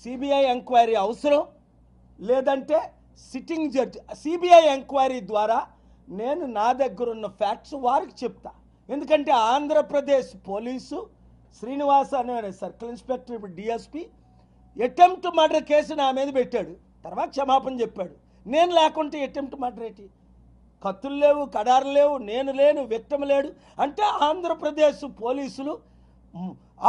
CBI enquiry అవసరం లేదంటే sitting judge CBI enquiry ద్వారా నేను నా దగ్గర ఉన్న ఫ్యాక్ట్స్ వారికి చెప్తా. ఎందుకంటే ఆంధ్రప్రదేశ్ పోలీసు శ్రీనివాస్ అనే సర్కిల్ ఇన్స్పెక్టర్ ఇప్పుడు డిఎస్పి అటెంప్ట్ మర్డర్ కేసు నా మీద పెట్టాడు, తర్వాత క్షమాపణ చెప్పాడు. నేను లేకుంటే అటెంప్ట్ మర్డర్ ఏంటి? కత్తులు లేవు, కడారు లేవు, నేను లేను, విక్టిమ్ లేడు అంటే ఆంధ్రప్రదేశ్ పోలీసులు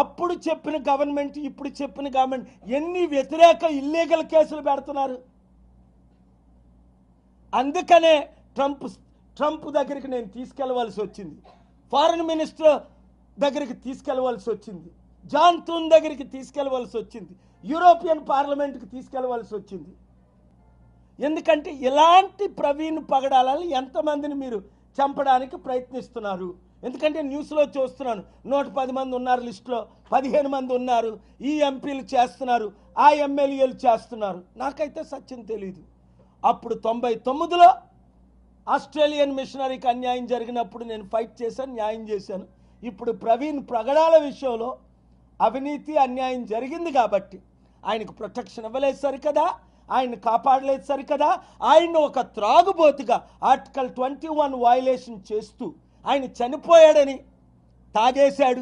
అప్పుడు చెప్పిన గవర్నమెంట్ ఇప్పుడు చెప్పిన గవర్నమెంట్ ఎన్ని వ్యతిరేక ఇల్లీగల్ కేసులు పెడుతున్నారు. అందుకనే ట్రంప్ దగ్గరికి నేను తీసుకెళ్లవలసి వచ్చింది, ఫారిన్ మినిస్టర్ దగ్గరికి తీసుకెళ్లవలసి వచ్చింది, జాన్ తూన్ దగ్గరికి తీసుకెళ్లవలసి వచ్చింది, యూరోపియన్ పార్లమెంట్కి తీసుకెళ్లవలసి వచ్చింది. ఎందుకంటే ఇలాంటి ప్రవీణ్ పగడాలని ఎంతమందిని మీరు చంపడానికి ప్రయత్నిస్తున్నారు? ఎందుకంటే న్యూస్లో చూస్తున్నాను 110 మంది ఉన్నారు లిస్టులో, 15 మంది ఉన్నారు, ఈ ఎంపీలు చేస్తున్నారు, ఆ ఎమ్మెల్యేలు చేస్తున్నారు. నాకైతే సత్యం తెలీదు. అప్పుడు 99లో ఆస్ట్రేలియన్ మిషనరీకి అన్యాయం జరిగినప్పుడు నేను ఫైట్ చేశాను, న్యాయం చేశాను. ఇప్పుడు ప్రవీణ్ పగడాల విషయంలో అవినీతి అన్యాయం జరిగింది కాబట్టి ఆయనకు ప్రొటెక్షన్ ఇవ్వలేదు సరికదా, ఆయన కాపాడలేదు సరికదా, ఆయన ఒక త్రాగుబోతుగా ఆర్టికల్ 21 వయలేషన్ చేస్తూ ఆయన చనిపోయాడని తాగేశాడు.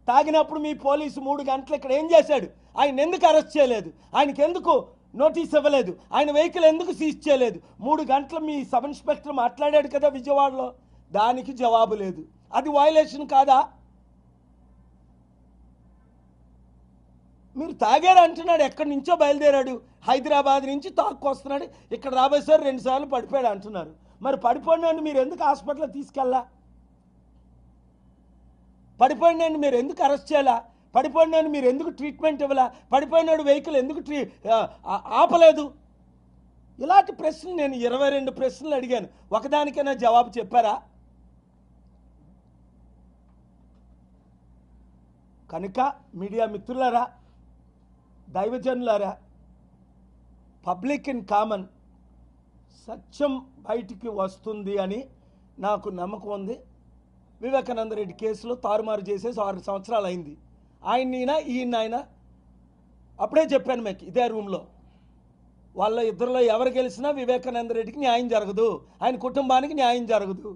తాగినప్పుడు మీ పోలీసు 3 గంటలు ఇక్కడ ఏం చేశాడు? ఆయన ఎందుకు అరెస్ట్ చేయలేదు? ఆయనకి ఎందుకు నోటీస్ ఇవ్వలేదు? ఆయన వెహికల్ ఎందుకు సీజ్ చేయలేదు? 3 గంటలు మీ సబ్ ఇన్స్పెక్టర్ మాట్లాడాడు కదా విజయవాడలో, దానికి జవాబు లేదు. అది వయలేషన్ కాదా? మీరు తాగారు అంటున్నాడు, ఎక్కడి నుంచో బయలుదేరాడు, హైదరాబాద్ నుంచి తాక్కొస్తున్నాడు, ఇక్కడ రాబోయేసారి 2 సార్లు పడిపోయాడు అంటున్నారు. మరి పడిపోయినండి మీరు ఎందుకు హాస్పిటల్లో తీసుకెళ్ళా? పడిపోయినండి మీరు ఎందుకు అరెస్ట్ చేయాలా? పడిపోయినాడు మీరు ఎందుకు ట్రీట్మెంట్ ఇవ్వాలా? పడిపోయినాడు వెహికల్ ఎందుకు ఆపలేదు? ఇలాంటి ప్రశ్నలు నేను 22 ప్రశ్నలు అడిగాను, ఒకదానికైనా జవాబు చెప్పారా? కనుక మీడియా మిత్రులారా, దైవజనులారా, పబ్లిక్ ఇన్ కామన్ సత్యం బయటికి వస్తుంది అని నాకు నమ్మకం ఉంది. వివేకానంద రెడ్డి కేసులో తారుమారు చేసేసి 6 సంవత్సరాలు అయింది. ఈయన అప్పుడే చెప్పాను మీకు ఇదే రూమ్లో, వాళ్ళ ఇద్దరిలో ఎవరు గెలిచినా వివేకానంద రెడ్డికి న్యాయం జరగదు, ఆయన కుటుంబానికి న్యాయం జరగదు.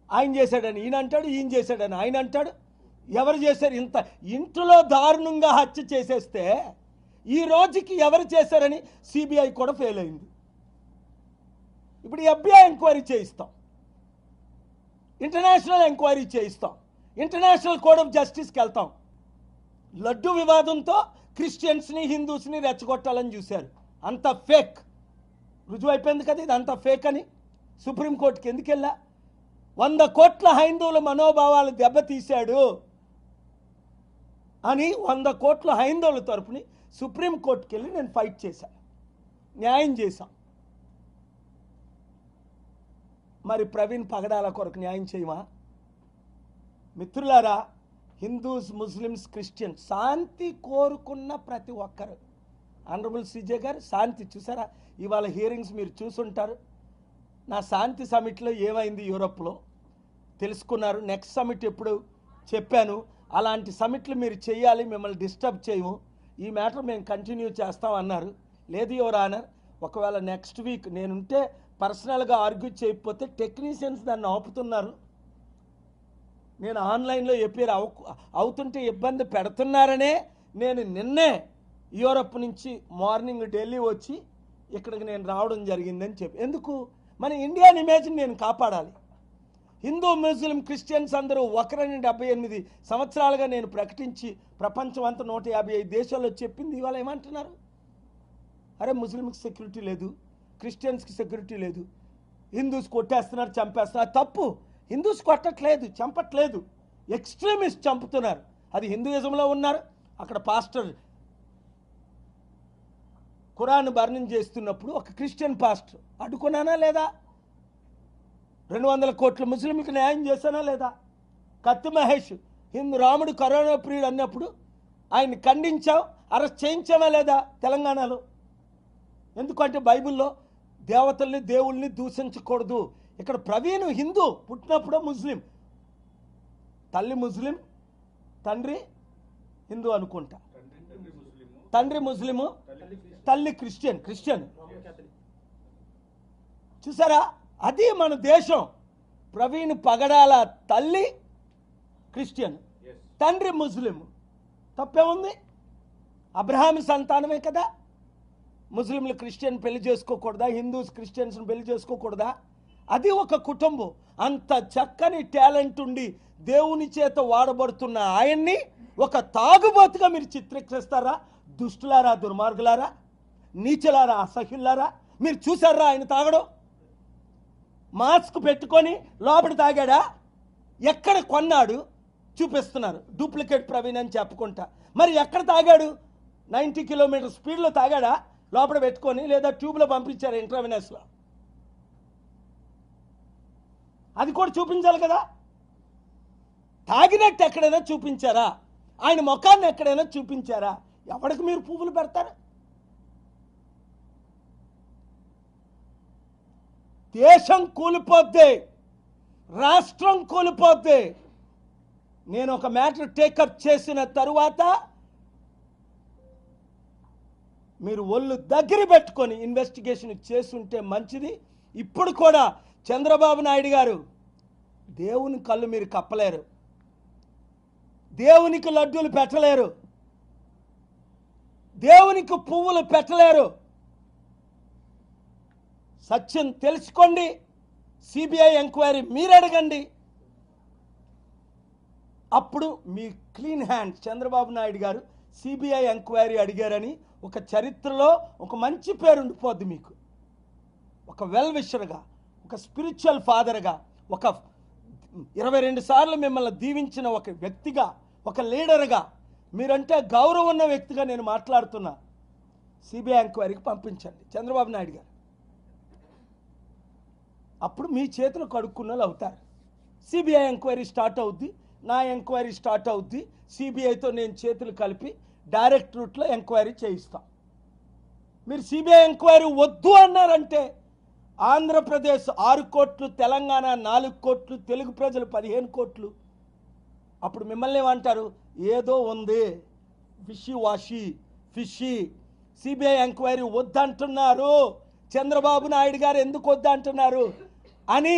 ఆయన చేశాడని ఈయన అంటాడు, ఈయన చేశాడని ఆయన అంటాడు. ఎవరు చేశారు? ఇంత ఇంట్లో దారుణంగా హత్య చేసేస్తే ఈ రోజుకి ఎవరు చేశారని సిబిఐ కూడా ఫెయిల్ అయింది. ఇప్పుడు FBI ఎంక్వైరీ చేయిస్తాం, ఇంటర్నేషనల్ ఎంక్వైరీ చేయిస్తాం, ఇంటర్నేషనల్ కోర్ట్ ఆఫ్ జస్టిస్కి వెళ్తాం. లడ్డు వివాదంతో క్రిస్టియన్స్ని హిందూస్ని రెచ్చగొట్టాలని చూశారు, అంత ఫేక్ రుజువు అయిపోయింది కదా, ఇది అంత ఫేక్ అని. సుప్రీంకోర్టుకి ఎందుకు వెళ్ళా? 100 కోట్ల హైందవుల మనోభావాలు దెబ్బతీశాడు అని 100 కోట్ల హైందవుల తరపుని సుప్రీంకోర్టుకి వెళ్ళి నేను ఫైట్ చేశాను, న్యాయం చేశాం. మరి ప్రవీణ్ పగడాల కొరకు న్యాయం చేయమా? మిత్రులారా, హిందూస్, ముస్లిమ్స్, క్రిస్టియన్స్ శాంతి కోరుకున్న ప్రతి ఒక్కరు, ఆనరబుల్ సిజే గారు శాంతి చూసారా? ఇవాళ హియరింగ్స్ మీరు చూసుంటారు. నా శాంతి సమిట్లో ఏమైంది యూరోప్లో తెలుసుకున్నారు. నెక్స్ట్ సమిట్ ఎప్పుడు చెప్పాను, అలాంటి సమిట్లు మీరు చేయాలి, మిమ్మల్ని డిస్టర్బ్ చేయము, ఈ మ్యాటర్ మేము కంటిన్యూ చేస్తాం అన్నారు. లేదు యువర్ ఆనర్, ఒకవేళ నెక్స్ట్ వీక్ నేనుంటే పర్సనల్గా ఆర్గ్యూ చేయకపోతే టెక్నీషియన్స్ దాన్ని ఆపుతున్నారు, నేను ఆన్లైన్లో ఎపేర్ అవుతుంటే ఇబ్బంది పెడుతున్నారనే నేను నిన్నే యూరోప్ నుంచి మార్నింగ్ ఢిల్లీ వచ్చి ఇక్కడికి నేను రావడం జరిగిందని చెప్పి. ఎందుకు? మన ఇండియన్ ఇమేజ్ని నేను కాపాడాలి. హిందూ, ముస్లిం, క్రిస్టియన్స్ అందరూ ఒకరని 78 సంవత్సరాలుగా నేను ప్రకటించి ప్రపంచం అంతా 155 దేశాల్లో చెప్పింది. ఇవాళ ఏమంటున్నారు? అరే ముస్లింకి సెక్యూరిటీ లేదు, క్రిస్టియన్స్కి సెక్యూరిటీ లేదు, హిందూస్ కొట్టేస్తున్నారు, చంపేస్తున్నారు. తప్పు, హిందూస్ కొట్టట్లేదు, చంపట్లేదు, ఎక్స్ట్రీమిస్ట్ చంపుతున్నారు. అది హిందూయిజంలో ఉన్నారు. అక్కడ పాస్టర్ ఖురాన్ బర్నింగ్ చేస్తున్నప్పుడు ఒక క్రిస్టియన్ పాస్టర్ అడ్డుకున్నానా లేదా? 200 కోట్ల ముస్లింకి న్యాయం చేశానా లేదా? కత్తి మహేష్ రాముడు కరోనా ప్రియుడు అన్నప్పుడు ఆయన ఖండించావు, అరెస్ట్ చేయించావా లేదా తెలంగాణలో? ఎందుకంటే బైబిల్లో దేవతల్ని దేవుళ్ళని దూషించకూడదు. ఇక్కడ ప్రవీణ్ హిందూ, పుట్టినప్పుడు ముస్లిం, తల్లి ముస్లిం, తండ్రి హిందూ అనుకుంటా. తండ్రి ముస్లిము, తల్లి క్రిస్టియన్. చూసారా, అది మన దేశం. ప్రవీణ్ పగడాల తల్లి క్రిస్టియన్, తండ్రి ముస్లిం. తప్పేముంది? అబ్రహాం సంతానమే కదా. ముస్లింలు క్రిస్టియన్ పెళ్లి చేసుకోకూడదా? హిందూస్ క్రిస్టియన్స్ పెళ్లి చేసుకోకూడదా? అది ఒక కుటుంబం. అంత చక్కని టాలెంట్ ఉండి దేవుని చేత వాడబడుతున్న ఆయన్ని ఒక తాగుబోతుగా మీరు చిత్రీకరిస్తారా? దుష్టులారా, దుర్మార్గులారా, నీచలారా, అసహ్యులారా, మీరు చూసారా ఆయన తాగడం? మాస్క్ పెట్టుకొని లోపల తాగాడా? ఎక్కడ కొన్నాడు? చూపిస్తున్నారు డూప్లికేట్ ప్రవీణ్ అని చెప్పుకుంటా. మరి ఎక్కడ తాగాడు? 90 కిలోమీటర్ స్పీడ్లో తాగాడా లోపల పెట్టుకొని, లేదా ట్యూబ్లో పంపించారు ఇంట్రావెనస్లో? అది కూడా చూపించాలి కదా. తాగినట్టు ఎక్కడైనా చూపించారా? ఆయన ముఖాన్ని ఎక్కడైనా చూపించారా? ఎవరికి మీరు పువ్వులు పెడతారు? దేశం కూలిపోద్ది, రాష్ట్రం కూలిపోద్ది. నేను ఒక మ్యాటర్ టేకప్ చేసిన తరువాత మీరు ఒళ్ళు దగ్గర పెట్టుకొని ఇన్వెస్టిగేషన్ చేసుంటే మంచిది. ఇప్పుడు కూడా చంద్రబాబు నాయుడు గారు, దేవుని కళ్ళు మీరు కప్పలేరు, దేవునికి లడ్డూలు పెట్టలేరు, దేవునికి పువ్వులు పెట్టలేరు. సత్యం తెలుసుకోండి. సిబిఐ ఎంక్వైరీ మీరు అడగండి. అప్పుడు మీ క్లీన్ హ్యాండ్. చంద్రబాబు నాయుడు గారు సిబిఐ ఎంక్వైరీ అడిగారని ఒక చరిత్రలో ఒక మంచి పేరు ఉండిపోద్ది మీకు. ఒక వెల్ విషర్గా, ఒక స్పిరిచువల్ ఫాదర్గా, ఒక 22 సార్లు మిమ్మల్ని దీవించిన ఒక వ్యక్తిగా, ఒక లీడర్గా, మీరంటే గౌరవం ఉన్న వ్యక్తిగా నేను మాట్లాడుతున్నా. సిబిఐ ఎంక్వైరీకి పంపించండి చంద్రబాబు నాయుడు గారు. అప్పుడు మీ చేతులు కడుక్కున్న వాళ్ళు అవుతారు. సిబిఐ ఎంక్వైరీ స్టార్ట్ అవుద్ది, నా ఎంక్వైరీ స్టార్ట్ అవుద్ది. సిబిఐతో నేను చేతులు కలిపి డైరెక్ట్ రూట్లో ఎంక్వైరీ చేయిస్తాం. మీరు సిబిఐ ఎంక్వైరీ వద్దు అన్నారంటే ఆంధ్రప్రదేశ్ 6 కోట్లు, తెలంగాణ 4 కోట్లు, తెలుగు ప్రజలు 15 కోట్లు. అప్పుడు మిమ్మల్ని ఏమంటారు? ఏదో ఉంది, విషి వాషి ఫిషి. సిబిఐ ఎంక్వైరీ వద్దంటున్నారు. చంద్రబాబు నాయుడు గారు ఎందుకు వద్దంటున్నారు అని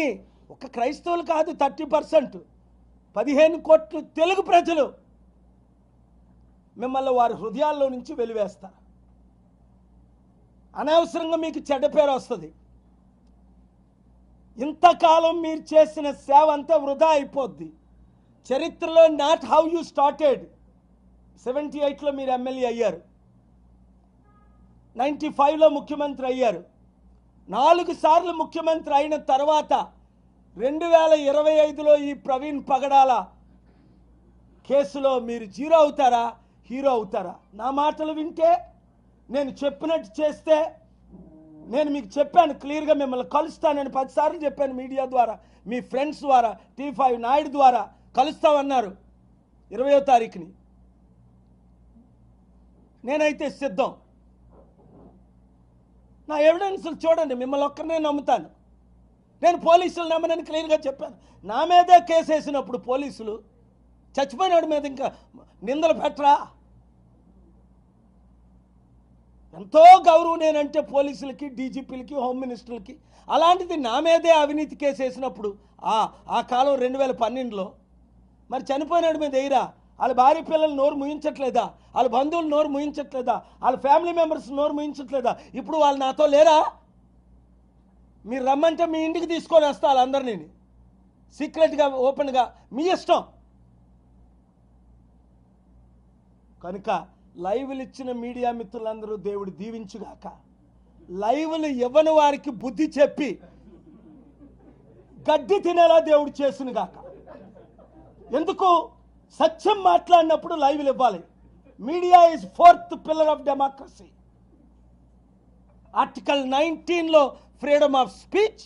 ఒక క్రైస్తవులు కాదు, 30%, 15 కోట్లు తెలుగు ప్రజలు మిమ్మల్ని వారి హృదయాల్లో నుంచి వెలివేస్తారు. అనవసరంగా మీకు చెడ్డ పేరు వస్తుంది. ఇంతకాలం మీరు చేసిన సేవ అంతా వృధా అయిపోద్ది. చరిత్రలో నాట్ హౌ యూ స్టార్టెడ్. 78లో మీరు ఎమ్మెల్యే అయ్యారు, 95లో ముఖ్యమంత్రి అయ్యారు. 4 సార్లు ముఖ్యమంత్రి అయిన తర్వాత 2025లో ఈ ప్రవీణ్ పగడాల కేసులో మీరు జీరో అవుతారా, హీరో అవుతారా? నా మాటలు వింటే, నేను చెప్పినట్టు చేస్తే, నేను మీకు చెప్పాను క్లియర్గా, మిమ్మల్ని కలుస్తానని 10 సార్లు చెప్పాను మీడియా ద్వారా, మీ ఫ్రెండ్స్ ద్వారా, T5 నాయుడు ద్వారా కలుస్తామన్నారు 20వ తారీఖుని. నేనైతే సిద్ధం. నా ఎవిడెన్స్లు చూడండి, మిమ్మల్ని ఒక్కరినే నమ్ముతాను. నేను పోలీసులు నమ్మనని క్లియర్గా చెప్పాను. నా మీదే కేసు వేసినప్పుడు పోలీసులు చచ్చిపోయినాడు మీద ఇంకా నిందలు పెట్టరా? ఎంతో గౌరవం నేనంటే పోలీసులకి, డీజీపీలకి, హోమ్ మినిస్టర్లకి. అలాంటిది నా మీదే అవినీతి కేసు వేసినప్పుడు ఆ కాలం 2012లో మరి చనిపోయినాడు మీద ఎయిరా? వాళ్ళ భార్య పిల్లలు నోరు ముయించట్లేదా? వాళ్ళ బంధువులు నోరు ముయించట్లేదా? వాళ్ళ ఫ్యామిలీ మెంబర్స్ నోరు ముయించట్లేదా? ఇప్పుడు వాళ్ళు నాతో లేరా? మీరు రమ్మంటే మీ ఇంటికి తీసుకొని వస్తా వాళ్ళందరినీ, సీక్రెట్గా, ఓపెన్గా, మీ ఇష్టం. కనుక లైవ్లు ఇచ్చిన మీడియా మిత్రులందరూ దేవుడు దీవించుగాక. లైవ్లు ఇవ్వని వారికి బుద్ధి చెప్పి గడ్డి తినేలా దేవుడు చేసునుగాక. ఎందుకు? సత్యం మాట్లాడినప్పుడు లైవ్లు ఇవ్వాలి. Media is 4th pillar of democracy. Article 19లో ఫ్రీడమ్ ఆఫ్ స్పీచ్,